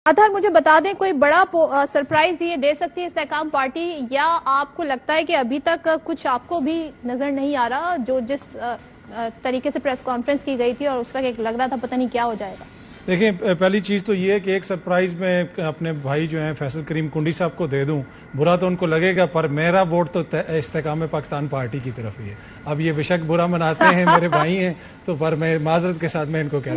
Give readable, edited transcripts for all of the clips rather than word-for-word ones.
आधार मुझे बता दें, कोई बड़ा सरप्राइज ये दे सकती है इस्तेकाम पार्टी, या आपको लगता है कि अभी तक कुछ आपको भी नजर नहीं आ रहा, जो जिस तरीके से प्रेस कॉन्फ्रेंस की गई थी और उस वक्त एक लग रहा था पता नहीं क्या हो जाएगा? देखिए, पहली चीज तो ये है कि एक सरप्राइज मैं अपने भाई जो हैं फैसल करीम कुंडी साहब को दे दूं, बुरा तो उनको लगेगा, पर मेरा वोट तो इस्तेकाम पाकिस्तान पार्टी की तरफ ही है। अब ये बेशक बुरा मनाते हैं, मेरे भाई हैं, तो पर मैं माजरत के साथ मैं इनको कह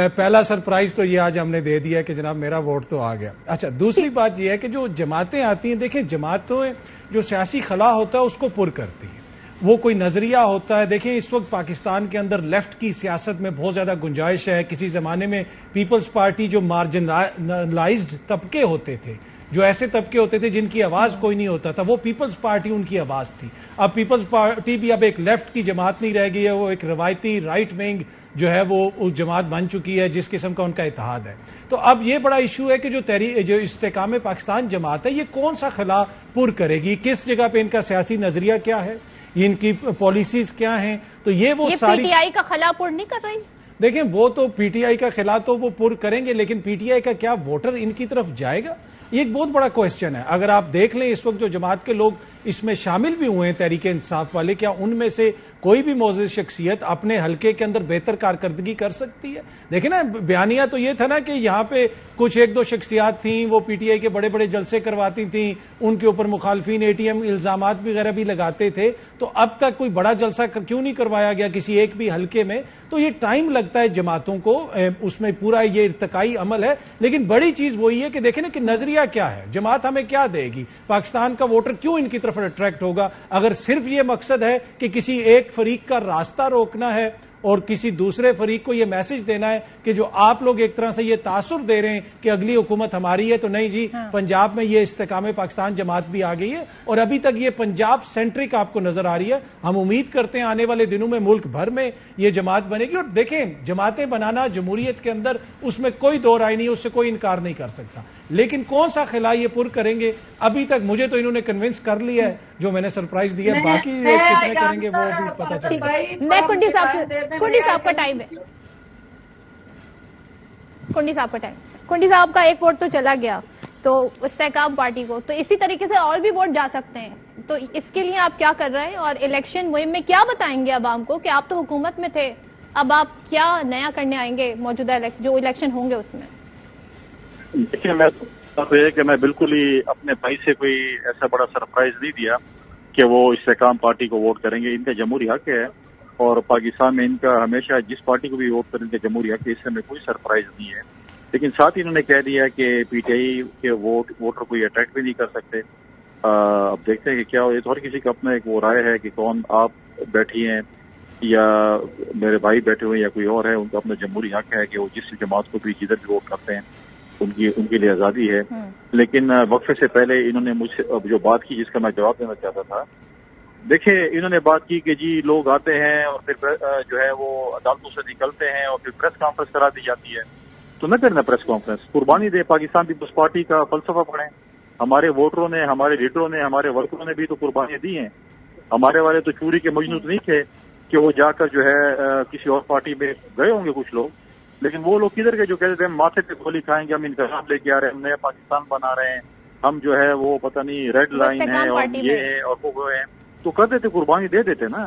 पहला सरप्राइज तो ये आज हमने दे दिया कि जनाब मेरा वोट तो आ गया। अच्छा, दूसरी बात ये है कि जो जमातें आती हैं, देखिए जमातें जो सियासी खला होता है उसको पुर करती है, वो कोई नजरिया होता है। देखिए, इस वक्त पाकिस्तान के अंदर लेफ्ट की सियासत में बहुत ज्यादा गुंजाइश है। किसी जमाने में पीपल्स पार्टी जो मार्जिनलाइज्ड तबके होते थे, जो ऐसे तबके होते थे जिनकी आवाज कोई नहीं होता था, वो पीपल्स पार्टी उनकी आवाज थी। अब पीपल्स पार्टी भी अब एक लेफ्ट की जमात नहीं रह गई है, वो एक रवायती राइट विंग जो है वो जमात बन चुकी है, जिस किस्म का उनका इत्तेहाद है। तो अब ये बड़ा इशू है कि जो इस्तेकाम पाकिस्तान जमात है, ये कौन सा खला पुर करेगी, किस जगह पे इनका सियासी नजरिया क्या है, इनकी पॉलिसीज क्या हैं। तो ये सारी पीटीआई का खिला पुर नहीं कर रही। देखें, वो तो पीटीआई का खिलाफ तो वो पुर करेंगे, लेकिन पीटीआई का क्या वोटर इनकी तरफ जाएगा, ये एक बहुत बड़ा क्वेश्चन है। अगर आप देख लें, इस वक्त जो जमात के लोग इसमें शामिल भी हुए हैं, तहरीक इंसाफ वाले, क्या उनमें से कोई भी मोअज़्ज़ज़ शख्सियत अपने हल्के के अंदर बेहतर कारकर्दगी कर सकती है? देखिए ना, बयानिया तो ये था ना कि यहाँ पे कुछ एक दो शख्सियात थीं, वो पीटीआई के बड़े बड़े जलसे करवाती थीं, उनके ऊपर मुखालफीन एटीएम इल्जामात वगैरह भी लगाते थे। तो अब तक कोई बड़ा जलसा क्यों नहीं करवाया गया किसी एक भी हल्के में? तो ये टाइम लगता है जमातों को, उसमें पूरा ये इर्तकाई अमल है। लेकिन बड़ी चीज वही है कि देखें ना कि नजरिया क्या है, जमात हमें क्या देगी, पाकिस्तान का वोटर क्यों इनकी तरफ अट्रैक्ट होगा। अगर सिर्फ ये मकसद है कि किसी एक फरीक का रास्ता रोकना है और किसी दूसरे फरीक को ये मैसेज देना है कि जो आप लोग एक तरह से ये तासुर दे रहे हैं कि अगली हुकूमत हमारी है, तो नहीं जी, पंजाब में ये इस्तेकाम पाकिस्तान जमात भी आ गई है और अभी तक ये पंजाब सेंट्रिक आपको नजर आ रही है। हम उम्मीद करते हैं आने वाले दिनों में मुल्क भर में ये जमात बनेगी। और देखें, जमातें बनाना जमहूरियत के अंदर, उसमें कोई दो राय नहीं, उससे कोई इनकार नहीं कर सकता, लेकिन कौन सा खिला ये पुर करेंगे, अभी तक मुझे तो इन्होंने कन्विंस कर लिया है जो मैंने सरप्राइज दिया। बाकी कितने करेंगे वो भी पता चलेगा। मैं कुंडी साहब का टाइम है, कुंडी साहब का एक वोट तो चला गया तो इस्तेकाम पार्टी को, तो इसी तरीके से और भी वोट जा सकते हैं। तो इसके लिए आप क्या कर रहे हैं और इलेक्शन मुहिम में क्या बताएंगे आवाम को कि आप तो हुकूमत में थे, अब आप क्या नया करने आएंगे मौजूदा जो इलेक्शन होंगे उसमें? देखिए, मैं तो ये कि मैं बिल्कुल ही अपने भाई से कोई ऐसा बड़ा सरप्राइज नहीं दिया कि वो इस्तेकाम पार्टी को वोट करेंगे। इनका जमहूरी हक है और पाकिस्तान में इनका हमेशा जिस पार्टी को भी वोट करेंगे जमहूरी हक है, इससे हमें कोई सरप्राइज नहीं है। लेकिन साथ ही इन्होंने कह दिया कि पीटीआई के वोटर को अट्रैक्ट भी नहीं कर सकते। अब देखते हैं कि क्या हो। ये तो हर किसी का अपना एक वो राय है कि कौन आप बैठी हैं या मेरे भाई बैठे हुए या कोई और है, उनका अपना जमहूरी हक है कि वो जिस जमात को भी जिधर भी वोट करते हैं उनके लिए आजादी है। लेकिन वक्फे से पहले इन्होंने मुझसे जो बात की जिसका मैं जवाब देना चाहता था, देखिए इन्होंने बात की कि जी लोग आते हैं और फिर जो है वो अदालतों से निकलते हैं और फिर प्रेस कॉन्फ्रेंस करा दी जाती है। तो न करना प्रेस कॉन्फ्रेंस, कुर्बानी दे, पाकिस्तान पीपल्स पार्टी का फलसफा पढ़ें। हमारे वोटरों ने, हमारे लीडरों ने, हमारे वर्करों ने भी तो कुर्बानियां दी हैं। हमारे वाले तो चूरी के मजनू नहीं थे कि वो जाकर जो है किसी और पार्टी में गए होंगे कुछ लोग, लेकिन वो लोग किधर गए जो कहते थे हम माथे पे गोली खाएंगे, हम इनकलाब लेके आ रहे हैं, हम नया पाकिस्तान बना रहे हैं, हम जो है वो पता नहीं रेड लाइन है और ये है और वो है। तो कर देते, कुर्बानी दे देते ना,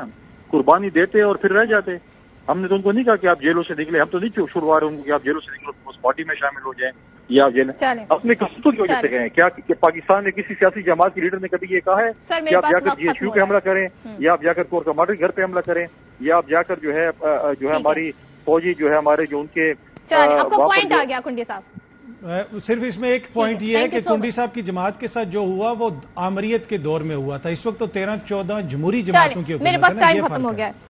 कुर्बानी देते और फिर रह जाते। हमने तो उनको नहीं कहा कि आप जेलों से निकले, हम तो नहीं शुरुआ रहे उनको कि आप जेलों से निकलो उस पार्टी में शामिल हो जाएं या जेल अपने कसूर की वजह से गए। क्या पाकिस्तान में किसी सियासी जमात के लीडर ने कभी ये कहा है कि आप जाकर जीएचयू पे हमला करें या आप जाकर कोर कमांडर घर पे हमला करें या आप जाकर जो है हमारी फौजी जो है हमारे जो उनके आपका पॉइंट आ गया कुंडी साहब। सिर्फ इसमें एक पॉइंट ये है कि कुंडी साहब की जमात के साथ जो हुआ वो आमरीयत के दौर में हुआ था। इस वक्त तो 13-14 जमहूरी जमातों की हुकूमत है। मेरे पास टाइम खत्म हो गया है।